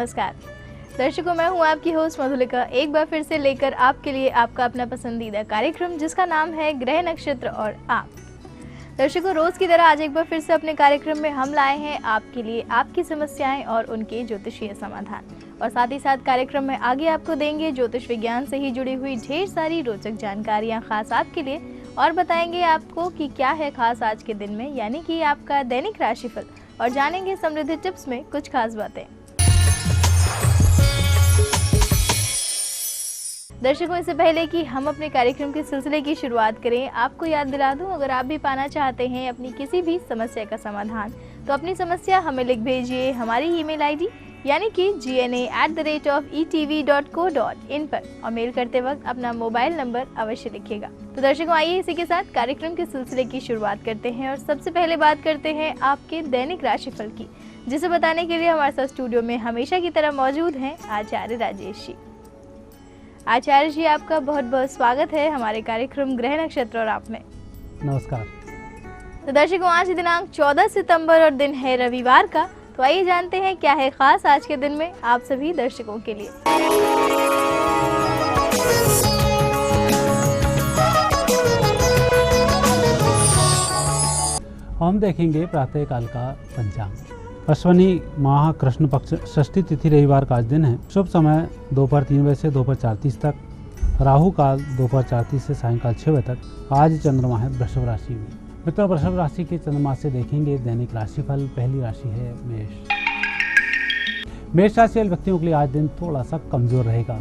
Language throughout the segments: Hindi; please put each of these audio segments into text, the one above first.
नमस्कार दर्शकों, मैं हूं आपकी होस्ट मधुलिका, एक बार फिर से लेकर आपके लिए आपका अपना पसंदीदा कार्यक्रम जिसका नाम है ग्रह नक्षत्र और आप। दर्शकों, रोज की तरह आज एक बार फिर से अपने कार्यक्रम में हम लाए हैं आपके लिए आपकी समस्याएं और उनके ज्योतिषीय समाधान, और साथ ही साथ कार्यक्रम में आगे आपको देंगे ज्योतिष विज्ञान से ही जुड़ी हुई ढेर सारी रोचक जानकारियां खास आपके लिए, और बताएंगे आपको कि क्या है खास आज के दिन में, यानी कि आपका दैनिक राशिफल, और जानेंगे समृद्धि टिप्स में कुछ खास बातें। दर्शकों, इससे पहले कि हम अपने कार्यक्रम के सिलसिले की शुरुआत करें, आपको याद दिला दूं, अगर आप भी पाना चाहते हैं अपनी किसी भी समस्या का समाधान, तो अपनी समस्या हमें लिख भेजिए हमारी ईमेल आईडी यानी कि gna@etv.co.in पर, और मेल करते वक्त अपना मोबाइल नंबर अवश्य लिखिएगा। तो दर्शकों, आइए इसी के साथ कार्यक्रम के सिलसिले की शुरुआत करते हैं, और सबसे पहले बात करते हैं आपके दैनिक राशिफल की, जिसे बताने के लिए हमारे साथ स्टूडियो में हमेशा की तरह मौजूद हैं आचार्य राजेश जी। आचार्य जी, आपका बहुत बहुत स्वागत है हमारे कार्यक्रम ग्रह नक्षत्र और आप में। नमस्कार। तो दर्शकों, आज दिनांक 14 सितंबर और दिन है रविवार का, तो आइए जानते हैं क्या है खास आज के दिन में आप सभी दर्शकों के लिए। हम देखेंगे प्रातःकाल का पंचांग। अश्वनी माह कृष्ण पक्ष षष्ठी तिथि रविवार का आज दिन है। शुभ समय दोपहर 3 बजे से दोपहर 4:30 तक, राहु काल दोपहर 4:30 से सायंकाल 6 बजे तक। आज चंद्रमा है वृषभ राशि में। मित्रों, वृषभ राशि के चंद्रमा से देखेंगे दैनिक राशिफल। पहली राशि है मेष। मेष राशि वाले व्यक्तियों के लिए आज दिन थोड़ा सा कमजोर रहेगा।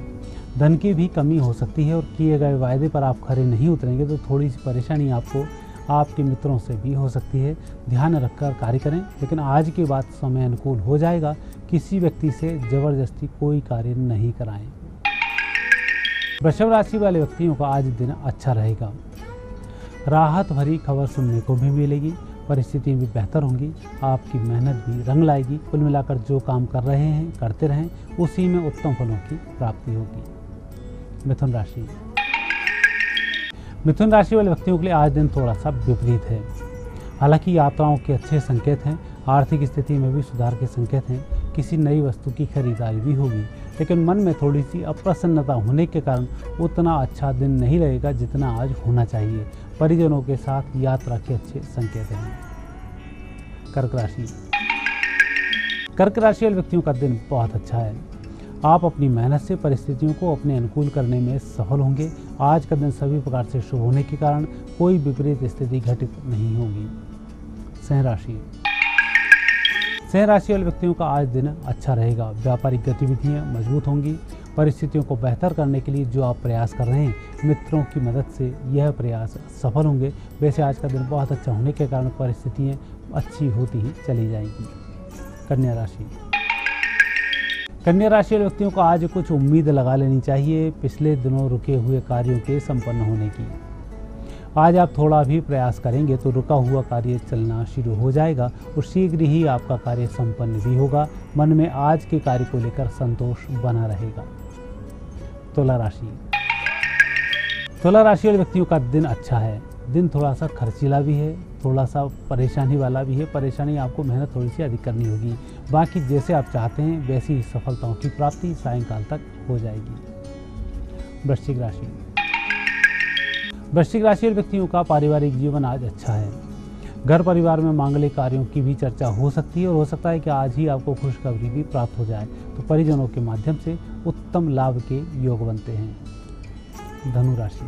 धन की भी कमी हो सकती है, और किए गए वायदे पर आप खरे नहीं उतरेंगे तो थोड़ी सी परेशानी आपको आपके मित्रों से भी हो सकती है। ध्यान रखकर कार्य करें, लेकिन आज के बाद समय अनुकूल हो जाएगा। किसी व्यक्ति से जबरदस्ती कोई कार्य नहीं कराएं। वृषभ राशि वाले व्यक्तियों का आज दिन अच्छा रहेगा। राहत भरी खबर सुनने को भी मिलेगी, परिस्थिति भी बेहतर होंगी, आपकी मेहनत भी रंग लाएगी। कुल मिलाकर जो काम कर रहे हैं करते रहें, उसी में उत्तम फलों की प्राप्ति होगी। मिथुन राशि। मिथुन राशि वाले व्यक्तियों के लिए आज दिन थोड़ा सा विपरीत है। हालांकि यात्राओं के अच्छे संकेत हैं, आर्थिक स्थिति में भी सुधार के संकेत हैं, किसी नई वस्तु की खरीदारी भी होगी, लेकिन मन में थोड़ी सी अप्रसन्नता होने के कारण उतना अच्छा दिन नहीं रहेगा जितना आज होना चाहिए। परिजनों के साथ यात्रा के अच्छे संकेत हैं। कर्क राशि। कर्क राशि वाले व्यक्तियों का दिन बहुत अच्छा है। आप अपनी मेहनत से परिस्थितियों को अपने अनुकूल करने में सफल होंगे। आज का दिन सभी प्रकार से शुभ होने के कारण कोई विपरीत स्थिति घटित नहीं होगी। सिंह राशि। सिंह राशि वाले व्यक्तियों का आज दिन अच्छा रहेगा। व्यापारिक गतिविधियां मजबूत होंगी। परिस्थितियों को बेहतर करने के लिए जो आप प्रयास कर रहे हैं, मित्रों की मदद से यह प्रयास सफल होंगे। वैसे आज का दिन बहुत अच्छा होने के कारण परिस्थितियां अच्छी होती ही चली जाएंगी। कन्या राशि। कन्या राशि वाले व्यक्तियों को आज कुछ उम्मीद लगा लेनी चाहिए पिछले दिनों रुके हुए कार्यों के संपन्न होने की। आज आप थोड़ा भी प्रयास करेंगे तो रुका हुआ कार्य चलना शुरू हो जाएगा, और शीघ्र ही आपका कार्य संपन्न भी होगा। मन में आज के कार्य को लेकर संतोष बना रहेगा। तुला राशि। तुला राशि वाले व्यक्तियों का दिन अच्छा है। दिन थोड़ा सा खर्चीला भी है, थोड़ा सा परेशानी वाला भी है। परेशानी आपको मेहनत थोड़ी सी अधिक करनी होगी। बाकी जैसे आप चाहते हैं वैसी ही सफलताओं की प्राप्ति सायंकाल तक हो जाएगी। वृश्चिक राशि। वृश्चिक राशि वाले व्यक्तियों का पारिवारिक जीवन आज अच्छा है। घर परिवार में मांगलिक कार्यों की भी चर्चा हो सकती है, और हो सकता है कि आज ही आपको खुशखबरी भी प्राप्त हो जाए, तो परिजनों के माध्यम से उत्तम लाभ के योग बनते हैं। धनु राशि।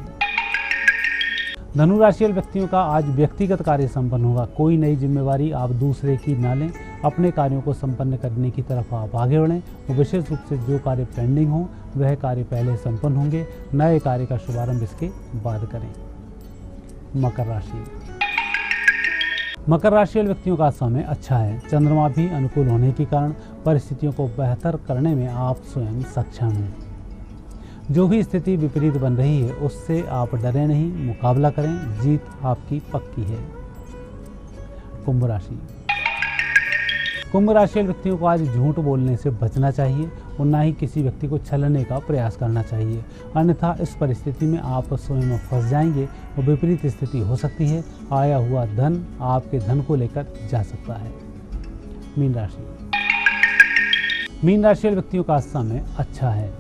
धनु राशि वाले व्यक्तियों का आज व्यक्तिगत कार्य संपन्न होगा। कोई नई जिम्मेवारी आप दूसरे की न लें, अपने कार्यों को संपन्न करने की तरफ आप आगे बढ़ें। और विशेष रूप से जो कार्य पेंडिंग हो वह कार्य पहले संपन्न होंगे। नए कार्य का शुभारंभ इसके बाद करें। मकर राशि। मकर राशि वाले व्यक्तियों का समय अच्छा है। चंद्रमा भी अनुकूल होने के कारण परिस्थितियों को बेहतर करने में आप स्वयं सक्षम हैं। जो भी स्थिति विपरीत बन रही है उससे आप डरे नहीं, मुकाबला करें, जीत आपकी पक्की है। कुंभ राशि। कुंभ राशि वाले व्यक्तियों को आज झूठ बोलने से बचना चाहिए, और ना ही किसी व्यक्ति को छलने का प्रयास करना चाहिए, अन्यथा इस परिस्थिति में आप स्वयं फंस जाएंगे और विपरीत स्थिति हो सकती है। आया हुआ धन आपके धन को लेकर जा सकता है। मीन राशि। मीन राशि वाले व्यक्तियों का समय अच्छा है।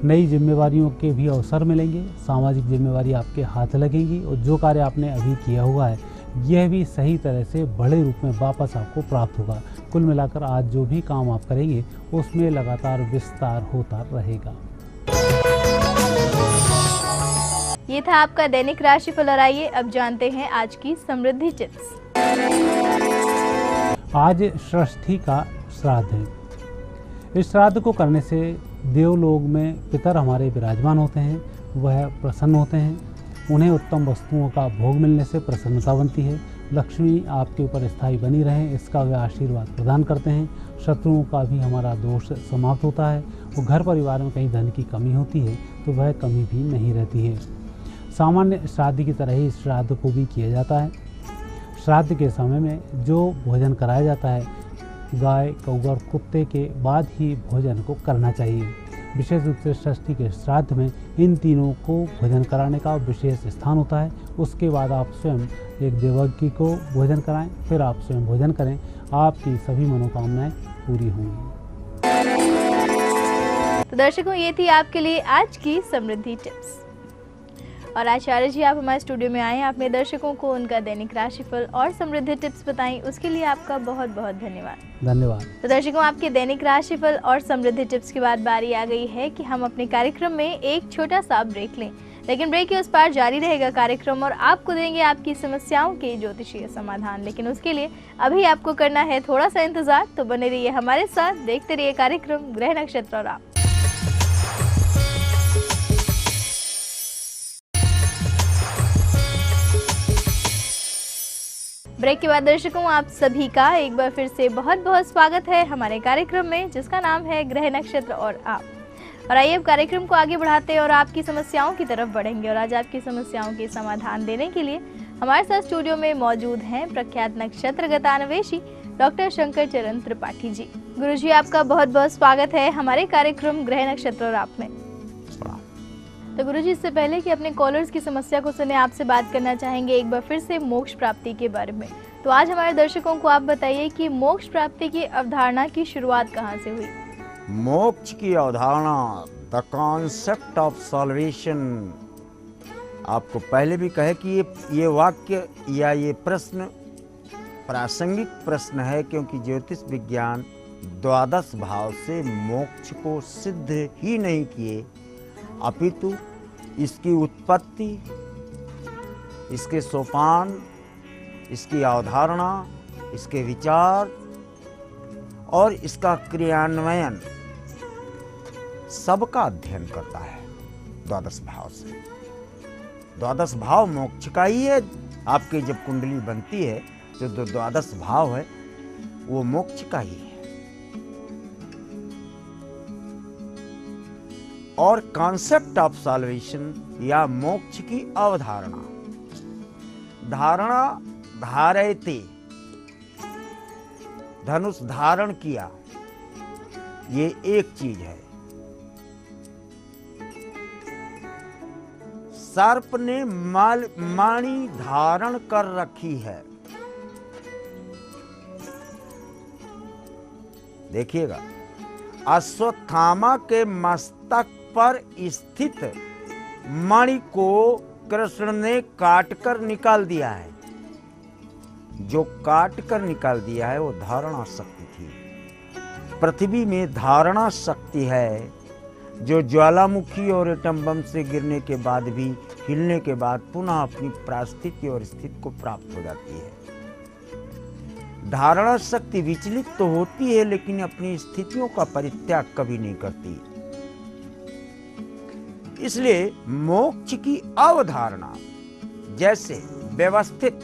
नई जिम्मेवारियों के भी अवसर मिलेंगे, सामाजिक जिम्मेवारी आपके हाथ लगेंगी और जो कार्य आपने अभी किया हुआ है यह भी सही तरह से बड़े रूप में वापस आपको प्राप्त होगा। कुल मिलाकर आज जो भी काम आप करेंगे उसमें लगातार विस्तार होता रहेगा। ये था आपका दैनिक राशिफल और आइए अब जानते हैं आज की समृद्धि टिप्स। आज षष्ठी का श्राद्ध है। इस श्राद्ध को करने से देवलोक में पितर हमारे विराजमान होते हैं, वह प्रसन्न होते हैं। उन्हें उत्तम वस्तुओं का भोग मिलने से प्रसन्नता बनती है। लक्ष्मी आपके ऊपर स्थायी बनी रहे इसका वे आशीर्वाद प्रदान करते हैं। शत्रुओं का भी हमारा दोष समाप्त होता है और घर परिवार में कहीं धन की कमी होती है तो वह कमी भी नहीं रहती है। सामान्य श्राद्ध की तरह ही इस श्राद्ध को भी किया जाता है। श्राद्ध के समय में जो भोजन कराया जाता है गाय, कौवा और कुत्ते के बाद ही भोजन को करना चाहिए। विशेष रूप से षष्ठी के श्राद्ध में इन तीनों को भोजन कराने का विशेष स्थान होता है। उसके बाद आप स्वयं एक देवज्ञ को भोजन कराएं, फिर आप स्वयं भोजन करें, आपकी सभी मनोकामनाएं पूरी होंगी। तो दर्शकों, ये थी आपके लिए आज की समृद्धि टिप्स। और आचार्य जी, आप हमारे स्टूडियो में आए, आपने दर्शकों को उनका दैनिक राशिफल और समृद्धि टिप्स बताई, उसके लिए आपका बहुत बहुत धन्यवाद। धन्यवाद। तो दर्शकों, आपके दैनिक राशिफल और समृद्धि टिप्स के बाद बारी आ गई है कि हम अपने कार्यक्रम में एक छोटा सा ब्रेक लें, लेकिन ब्रेक के उस पार जारी रहेगा कार्यक्रम और आपको देंगे आपकी समस्याओं के ज्योतिषीय समाधान। लेकिन उसके लिए अभी आपको करना है थोड़ा सा इंतजार, तो बने रहिए हमारे साथ, देखते रहिए कार्यक्रम ग्रह नक्षत्र और आप। ब्रेक के बाद दर्शकों, आप सभी का एक बार फिर से बहुत बहुत स्वागत है हमारे कार्यक्रम में, जिसका नाम है ग्रह नक्षत्र और आप। और आइए अब कार्यक्रम को आगे बढ़ाते हैं और आपकी समस्याओं की तरफ बढ़ेंगे। और आज आपकी समस्याओं के समाधान देने के लिए हमारे साथ स्टूडियो में मौजूद हैं प्रख्यात नक्षत्र गतान्वेषी डॉक्टर शंकर चरण त्रिपाठी जी। गुरुजी, आपका बहुत बहुत स्वागत है हमारे कार्यक्रम ग्रह नक्षत्र और आप में। तो गुरुजी, इससे पहले कि अपने कॉलर्स की समस्या को सुने, आपसे बात करना चाहेंगे एक बार फिर से मोक्ष प्राप्ति के बारे में। तो आज हमारे दर्शकों को आप बताइए कि मोक्ष प्राप्ति की अवधारणा की शुरुआत कहाँ से हुई? मोक्ष की अवधारणा, द कॉन्सेप्ट ऑफ सॉल्वेशन, आपको पहले भी कहे कि ये वाक्य या ये प्रश्न प्रासंगिक प्रश्न है, क्योंकि ज्योतिष विज्ञान द्वादश भाव से मोक्ष को सिद्ध ही नहीं किए, अपितु इसकी उत्पत्ति, इसके सोपान, इसकी अवधारणा, इसके विचार और इसका क्रियान्वयन सबका अध्ययन करता है द्वादश भाव से। द्वादश भाव मोक्ष का ही है। आपकी जब कुंडली बनती है तो जो द्वादश भाव है वो मोक्ष का ही है। और कॉन्सेप्ट ऑफ सॉल्वेशन या मोक्ष की अवधारणा, धारणा धारयते, धनुष धारण किया, ये एक चीज है। सर्प ने माणी धारण कर रखी है। देखिएगा, अश्वत्थामा के मस्तक पर स्थित मणि को कृष्ण ने काटकर निकाल दिया है। जो काटकर निकाल दिया है वो धारणा शक्ति थी। पृथ्वी में धारणा शक्ति है, जो ज्वालामुखी और एटम बम से गिरने के बाद भी, हिलने के बाद पुनः अपनी प्रास्थिति और स्थिति को प्राप्त हो जाती है। धारणा शक्ति विचलित तो होती है, लेकिन अपनी स्थितियों का परित्याग कभी नहीं करती। इसलिए मोक्ष की अवधारणा, जैसे व्यवस्थित,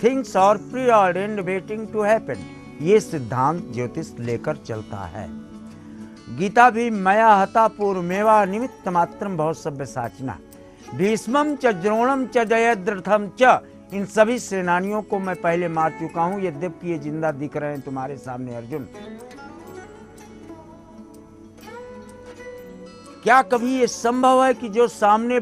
things are preordained waiting to happen, ये सिद्धांत ज्योतिष लेकर चलता है। गीता भी मया हता पूर्वमेवा निमित्त मात्रम भव सभ्य साचिना, भीष्मम च द्रोणम च जयद्रथम च, इन सभी सेनानियों को मैं पहले मार चुका हूं, यद्यपि ये जिंदा दिख रहे हैं तुम्हारे सामने अर्जुन। क्या कभी ये संभव है कि जो सामने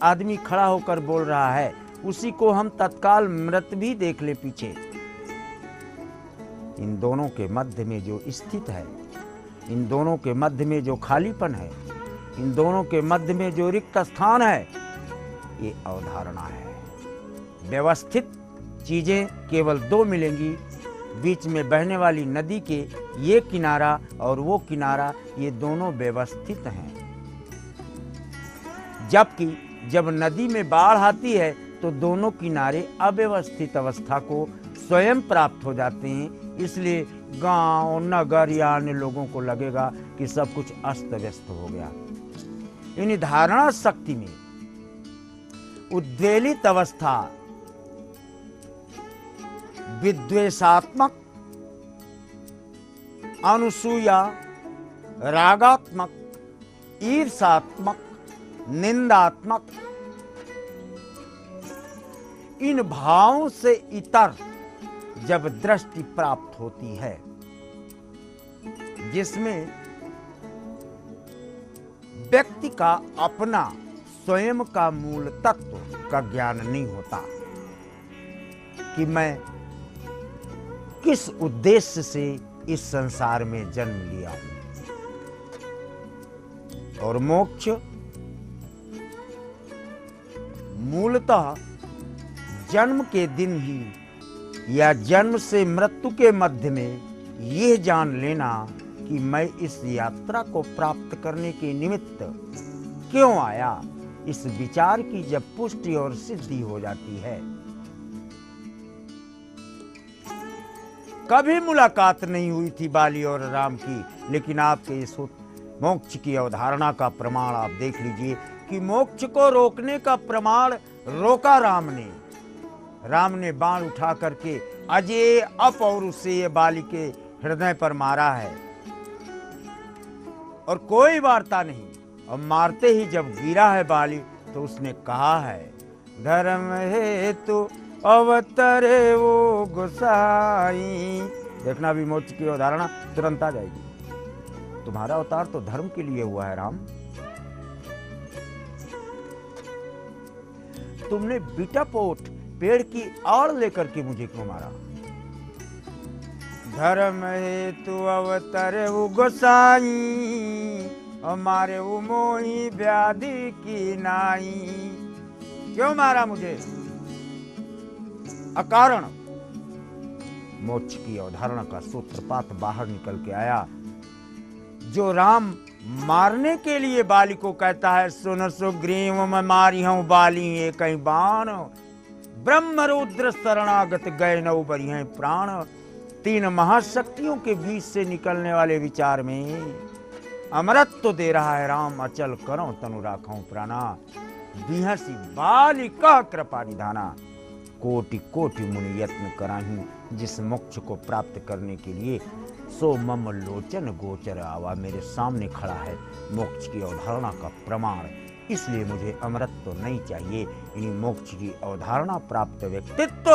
आदमी खड़ा होकर बोल रहा है उसी को हम तत्काल मृत भी देख ले पीछे? इन दोनों के मध्य में जो स्थित है, इन दोनों के मध्य में जो खालीपन है, इन दोनों के मध्य में जो रिक्त स्थान है, ये अवधारणा है। व्यवस्थित चीजें केवल दो मिलेंगी, बीच में बहने वाली नदी के ये किनारा और वो किनारा, ये दोनों व्यवस्थित हैं। जबकि जब नदी में बाढ़ आती है तो दोनों किनारे अव्यवस्थित अवस्था को स्वयं प्राप्त हो जाते हैं। इसलिए गांव, नगर या अन्य लोगों को लगेगा कि सब कुछ अस्त व्यस्त हो गया। इन धारणा शक्ति में उद्वेलित अवस्था विद्वेषात्मक, अनुसूया, रागात्मक, ईर्षात्मक, निंदात्मक, इन भावों से इतर जब दृष्टि प्राप्त होती है, जिसमें व्यक्ति का अपना स्वयं का मूल तत्व का ज्ञान नहीं होता कि मैं किस उद्देश्य से इस संसार में जन्म लिया हूं। और मोक्ष मूलतः जन्म के दिन ही या जन्म से मृत्यु के मध्य में यह जान लेना कि मैं इस यात्रा को प्राप्त करने के निमित्त क्यों आया, इस विचार की जब पुष्टि और सिद्धि हो जाती है। कभी मुलाकात नहीं हुई थी बाली और राम की, लेकिन आपके इस मोक्ष की अवधारणा का प्रमाण आप देख लीजिए कि मोक्ष को रोकने का प्रमाण रोका राम ने। राम ने बाण उठा करके अजय अपौरुष से ये बाली के हृदय पर मारा है और कोई वार्ता नहीं। और मारते ही जब गिरा है बाली तो उसने कहा है, धर्म हेतु अवतरे वो गोसाई। देखना भी मोक्ष की अवधारणा तुरंत आ जाएगी। तुम्हारा अवतार तो धर्म के लिए हुआ है राम। तुमने बिटापोट पेड़ की आड़ लेकर के मुझे क्यों मारा? धर्म हेतु अवतरे वो गोसाई, हमारे वो मोही व्याधि की नाई। क्यों मारा मुझे अकारण? मोक्ष की अवधारणा का सूत्रपात बाहर निकल के आया। जो राम मारने के लिए बाली को कहता है, सुन सुग्रीव मैं मारी हूं बाली ये कहीं बाण, ब्रह्म रुद्र शरणागत गए नौ बरी हैं प्राण। तीन महाशक्तियों के बीच से निकलने वाले विचार में अमृत तो दे रहा है राम, अचल करो तनु राखो प्राणा। बिहसी बाली का कृपा निधाना, कोटि कोटि मुनि यत्न कराही, जिस मोक्ष को प्राप्त करने के लिए सो मम लोचन गोचर आवा। मेरे सामने खड़ा है मोक्ष की अवधारणा का प्रमाण, इसलिए मुझे अमृत तो नहीं चाहिए। इन्हीं मोक्ष की अवधारणा प्राप्त व्यक्तित्व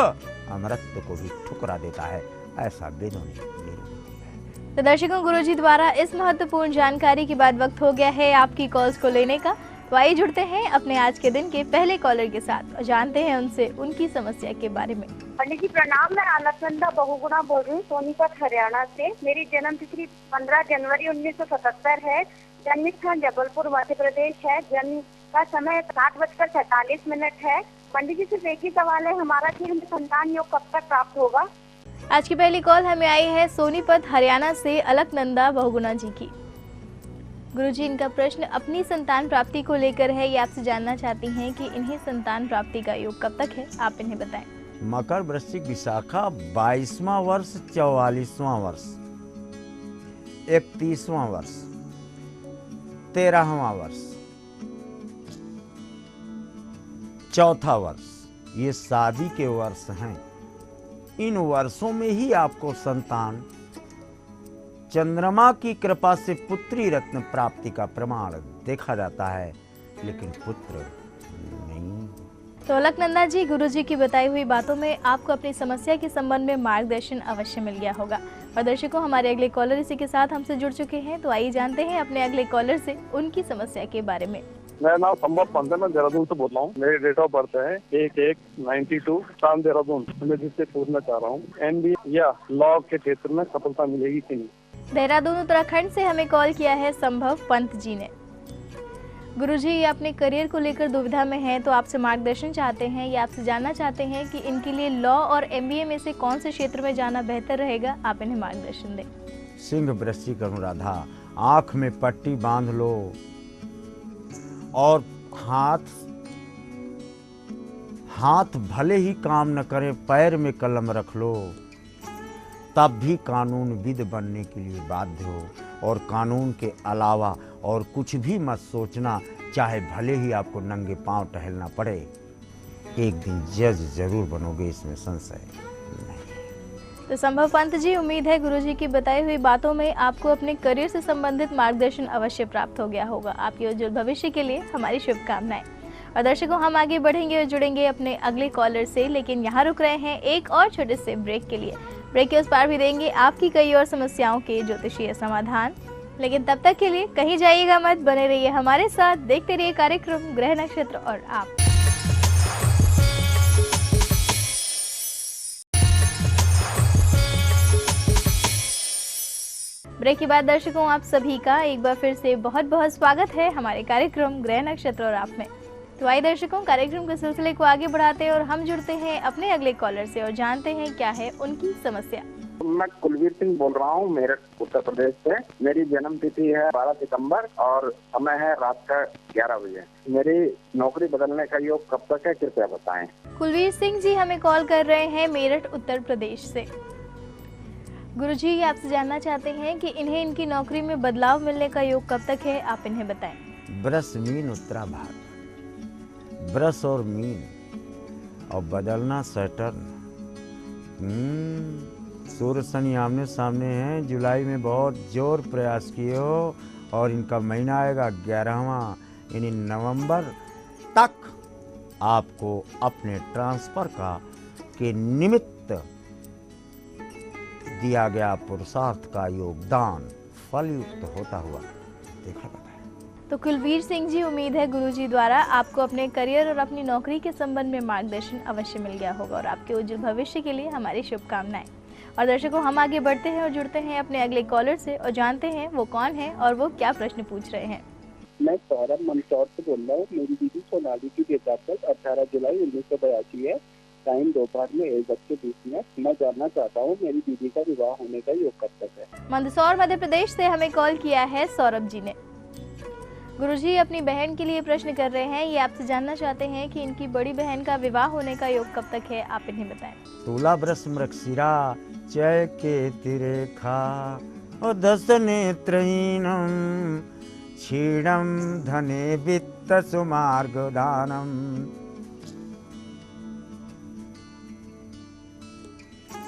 अमृत को भी ठुकरा देता है, ऐसा वेदों ने निरूपित है। तो दर्शकों, गुरुजी द्वारा इस महत्वपूर्ण जानकारी के बाद वक्त हो गया है आपकी कॉल्स को लेने का। तो आइए जुड़ते हैं अपने आज के दिन के पहले कॉलर के साथ और जानते हैं उनसे उनकी समस्या के बारे में। पंडित जी प्रणाम, मैं अलकनंदा बहुगुणा बोल रही हूँ सोनीपत हरियाणा से। मेरी जन्म तिथि 15 जनवरी 1977 है। जन्म स्थान जबलपुर मध्य प्रदेश है। जन्म का समय 7:47 है। पंडित जी सिर्फ एक ही सवाल है हमारा कि हमें संतान योग कब तक प्राप्त होगा। आज की पहली कॉल हमें आई है सोनीपत हरियाणा से अलकनंदा बहुगुणा जी की। गुरुजी, इनका प्रश्न अपनी संतान प्राप्ति को लेकर है। ये आपसे जानना चाहती हैं कि इन्हें संतान प्राप्ति का योग कब तक है, आप इन्हें बताएं। मकर वृश्चिक विशाखा 22वां वर्ष, 44वां वर्ष, 31वां वर्ष, 13वां वर्ष, 4था वर्ष, ये शादी के वर्ष हैं। इन वर्षों में ही आपको संतान चंद्रमा की कृपा से पुत्री रत्न प्राप्ति का प्रमाण देखा जाता है, लेकिन पुत्र नहीं। तो अलकनंदा जी, गुरुजी की बताई हुई बातों में आपको अपनी समस्या के संबंध में मार्गदर्शन अवश्य मिल गया होगा। और दर्शकों, हमारे अगले कॉलर इसी के साथ हमसे जुड़ चुके हैं। तो आइए जानते हैं अपने अगले कॉलर से उनकी समस्या के बारे में। मेरा नाम संभव पंत है, मैं देहरादून से बोल रहा हूँ। मेरी डेट ऑफ बर्थ है 1192 शाम देहरादून। मैं जिससे पूछना चाह रहा हूँ MBA या लॉ के क्षेत्र में सफलता मिलेगी कि नहीं। देहरादून उत्तराखंड से हमें कॉल किया है संभव पंत जी ने। गुरुजी, ये अपने करियर को लेकर दुविधा में हैं, तो आपसे मार्गदर्शन चाहते हैं या आपसे जानना चाहते हैं कि इनके लिए लॉ और MBA में से कौन से क्षेत्र में जाना बेहतर रहेगा। आप इन्हें मार्गदर्शन दें। सिंह वृश्चिक अनुराधा, आंख में पट्टी बांध लो और हाथ भले ही काम न करे, पैर में कलम रख लो, तब भी कानून विद बनने के लिए बाध्य हो। और कानून के अलावा और कुछ भी मत सोचना, चाहे भले ही आपको नंगे पांव टहलना पड़े। एक दिन जज जरूर बनोगे, इसमें संशय नहीं। तो संभव पंत जी, उम्मीद है गुरुजी की बताई हुई बातों में आपको अपने करियर से संबंधित मार्गदर्शन अवश्य प्राप्त हो गया होगा। आपके उज्जवल भविष्य के लिए हमारी शुभकामनाएं। और दर्शकों, हम आगे बढ़ेंगे और जुड़ेंगे अपने अगले कॉलर से, लेकिन यहाँ रुक रहे हैं एक और छोटे से ब्रेक के लिए। ब्रेक के उस पार भी देंगे आपकी कई और समस्याओं के ज्योतिषीय समाधान, लेकिन तब तक के लिए कहीं जाइएगा मत, बने रहिए हमारे साथ, देखते रहिए कार्यक्रम ग्रह नक्षत्र और आप। ब्रेक के बाद दर्शकों, आप सभी का एक बार फिर से बहुत बहुत स्वागत है हमारे कार्यक्रम ग्रह नक्षत्र और आप में। तो आइए दर्शकों, कार्यक्रम के सिलसिले को आगे बढ़ाते हैं और हम जुड़ते हैं अपने अगले कॉलर से और जानते हैं क्या है उनकी समस्या। मैं कुलवीर सिंह बोल रहा हूँ, मेरठ उत्तर प्रदेश से। मेरी जन्म तिथि है 12 सितंबर और समय है रात का 11 बजे। मेरी नौकरी बदलने का योग कब तक है, कृपया बताएं। कुलवीर सिंह जी हमें कॉल कर रहे हैं मेरठ उत्तर प्रदेश से। गुरुजी, ये आपसे जानना चाहते हैं कि इन्हें इनकी नौकरी में बदलाव मिलने का योग कब तक है, आप इन्हें बताएं। वृष मीन उत्तराभाद्र, वृष और मीन और बदलना सैटर्न। सूर्य शनि आमने सामने हैं। जुलाई में बहुत जोर प्रयास किए हो और इनका महीना आएगा 11वां, यानी नवंबर तक आपको अपने ट्रांसफर के निमित्त दिया गया पुरुषार्थ का योगदान फलयुक्त होता हुआ देखा जाता है। तो कुलवीर सिंह जी, उम्मीद है गुरुजी द्वारा आपको अपने करियर और अपनी नौकरी के संबंध में मार्गदर्शन अवश्य मिल गया होगा और आपके उज्जवल भविष्य के लिए हमारी शुभकामनाएं। और दर्शकों, हम आगे बढ़ते हैं और जुड़ते हैं अपने अगले कॉलर से और जानते हैं वो कौन है और वो क्या प्रश्न पूछ रहे हैं। मैं सौरभ मंदसौर से बोल रहा हूँ। मेरी दीदी सोनाली की डेट ऑफ बर्थ 18 जुलाई 1982 है। टाइम दोपहर में 1:20। मैं जानना चाहता हूँ मेरी दीदी का विवाह होने का योग कब तक है। मंदसौर मध्य प्रदेश से हमें कॉल किया है सौरभ जी ने। गुरुजी, अपनी बहन के लिए प्रश्न कर रहे हैं। ये आपसे जानना चाहते हैं कि इनकी बड़ी बहन का विवाह होने का योग कब तक है, आप इन्हें बताएं। तुला वृष मृगशिरा जय के तिरेखा और 10 नेत्रहीनम क्षीणम धने वित्त सुमार्ग दानम।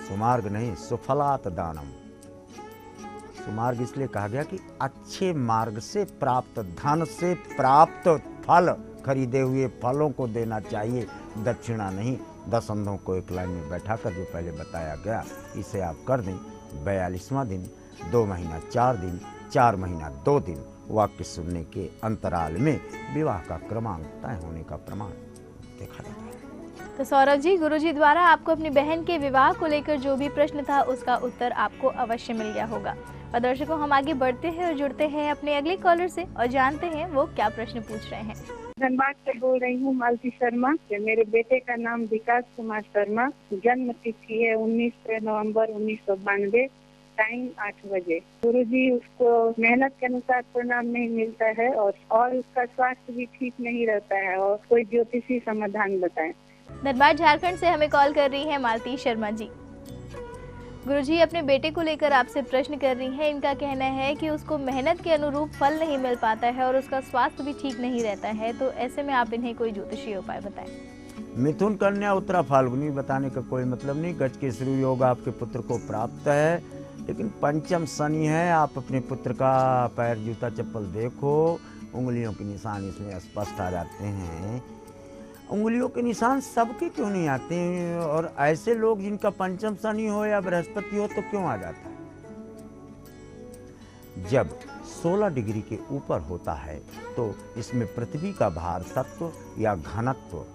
सुमार्ग नहीं, सुफलात दानम। सुमार्ग इसलिए कहा गया कि अच्छे मार्ग से प्राप्त धन से प्राप्त फल, खरीदे हुए फलों को देना चाहिए, दक्षिणा नहीं। 10 अंधों को एक लाइन में बैठाकर जो पहले बताया गया, इसे आप कर दें। 42वां दिन 2 महीना 4 दिन, 4 महीना 2 दिन वाक्य सुनने के अंतराल में विवाह का क्रमांक तय होने का प्रमाण देखा जाता है। तो सौरभ जी, गुरुजी द्वारा आपको अपनी बहन के विवाह को लेकर जो भी प्रश्न था उसका उत्तर आपको अवश्य मिल गया होगा। और दर्शकों, हम आगे बढ़ते हैं और जुड़ते हैं अपने अगले कॉलर से और जानते हैं वो क्या प्रश्न पूछ रहे हैं। धनबाद से बोल रही हूँ, मालती शर्मा। मेरे बेटे का नाम विकास कुमार शर्मा। जन्म तिथि है 19 नवंबर 1992। टाइम 8 बजे। गुरुजी, उसको मेहनत के अनुसार परिणाम नहीं मिलता है और उसका स्वास्थ्य भी ठीक नहीं रहता है और कोई ज्योतिषी समाधान बताएं। धनबाद झारखंड से हमें कॉल कर रही है मालती शर्मा जी। गुरुजी, अपने बेटे को लेकर आपसे प्रश्न कर रही हैं। इनका कहना है कि उसको मेहनत के अनुरूप फल नहीं मिल पाता है और उसका स्वास्थ्य भी ठीक नहीं रहता है, तो ऐसे में आप इन्हें कोई ज्योतिषीय उपाय बताएं। मिथुन कन्या उत्तरा फाल्गुनी बताने का कोई मतलब नहीं। गज केसरी योग आपके पुत्र को प्राप्त है, लेकिन पंचम शनि है। आप अपने पुत्र का पैर, जूता, चप्पल देखो, उंगलियों के निशान इसमें स्पष्ट आ जाते हैं। उंगलियों के निशान सबके क्यों नहीं आते हैं, और ऐसे लोग जिनका पंचम शनि हो या बृहस्पति हो तो क्यों आ जाता है? जब 16 डिग्री के ऊपर होता है तो इसमें पृथ्वी का भार तत्व या घनत्व,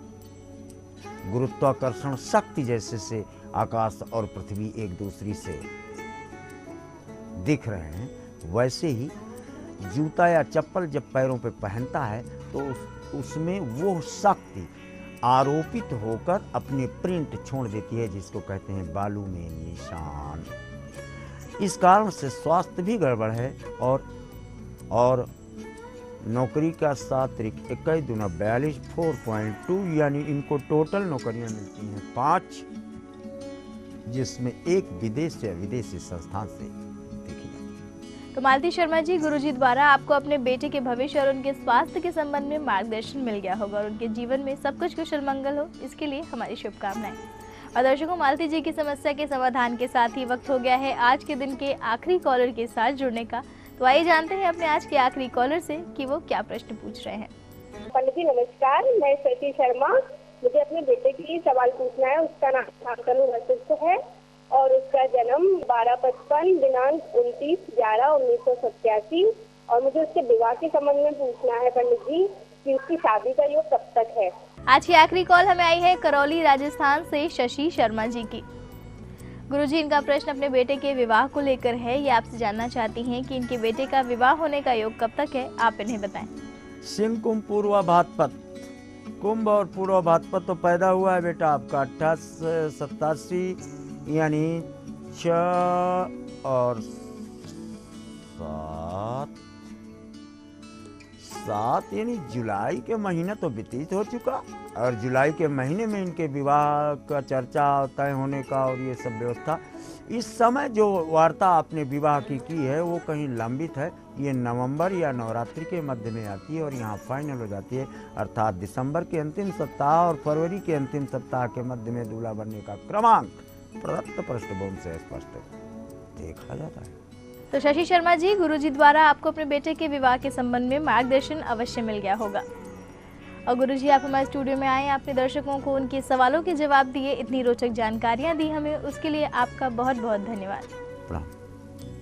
गुरुत्वाकर्षण शक्ति जैसे से आकाश और पृथ्वी एक दूसरी से दिख रहे हैं, वैसे ही जूता या चप्पल जब पैरों पे पहनता है तो उसमें वो शक्ति आरोपित होकर अपने प्रिंट छोड़ देती है, जिसको कहते हैं बालू में निशान। इस कारण से स्वास्थ्य भी गड़बड़ है और नौकरी का 7 × 21 × 42 4.2 यानी इनको टोटल नौकरियां मिलती हैं 5, जिसमें एक विदेश या विदेशी संस्थान से देखी जाती। तो मालती शर्मा जी, गुरुजी द्वारा आपको अपने बेटे के भविष्य और उनके स्वास्थ्य के संबंध में मार्गदर्शन मिल गया होगा और उनके जीवन में सब कुछ कुशल मंगल हो, इसके लिए हमारी शुभकामनाएं। और दर्शकों, मालती जी की समस्या के समाधान के साथ ही वक्त हो गया है आज के दिन के आखिरी कॉलर के साथ जुड़ने का। तो आइए जानते हैं अपने आज के आखिरी कॉलर से कि वो क्या प्रश्न पूछ रहे हैं। पंडित जी नमस्कार, मैं शशि शर्मा। मुझे अपने बेटे के लिए सवाल पूछना है। उसका नाम शांतनु वशिष्ठ है और उसका जन्म 12/55 दिनांक 29/11/1987 और मुझे उसके विवाह के संबंध में पूछना है पंडित जी कि उसकी शादी का योग कब तक है। आज की आखिरी कॉल हमें आई है करौली राजस्थान से शशि शर्मा जी की। गुरुजी, इनका प्रश्न अपने बेटे के विवाह को लेकर है। ये आपसे जानना चाहती हैं कि इनके बेटे का विवाह होने का योग कब तक है, आप इन्हें बताएं। सिंह कुंभ पूर्वा भाद्रपद, कुंभ और पूर्वा भाद्रपद तो पैदा हुआ है बेटा आपका 88 यानी 6 और 7 यानी जुलाई के महीने तो व्यतीत हो चुका और जुलाई के महीने में इनके विवाह का चर्चा तय होने का और ये सब व्यवस्था। इस समय जो वार्ता आपने विवाह की है वो कहीं लंबित है। ये नवंबर या नवरात्रि के मध्य में आती है और यहाँ फाइनल हो जाती है, अर्थात दिसंबर के अंतिम सप्ताह और फरवरी के अंतिम सप्ताह के मध्य में दूल्हा बनने का क्रमांक प्रदत्त पृष्ठभूमि से स्पष्ट देखा जाता है। तो शशि शर्मा जी, गुरुजी द्वारा आपको अपने बेटे के विवाह के संबंध में मार्गदर्शन अवश्य मिल गया होगा। और गुरुजी, आप हमारे स्टूडियो में आए, आपने दर्शकों को उनके सवालों के जवाब दिए, इतनी रोचक जानकारियां दी हमें, उसके लिए आपका बहुत बहुत धन्यवाद।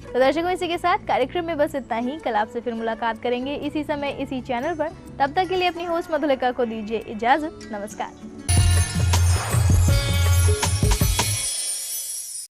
तो दर्शकों, इसी के साथ कार्यक्रम में बस इतना ही। कल आपसे फिर मुलाकात करेंगे इसी समय इसी चैनल पर। तब तक के लिए अपनी होस्ट मधुलिका को दीजिए इजाजत। नमस्कार।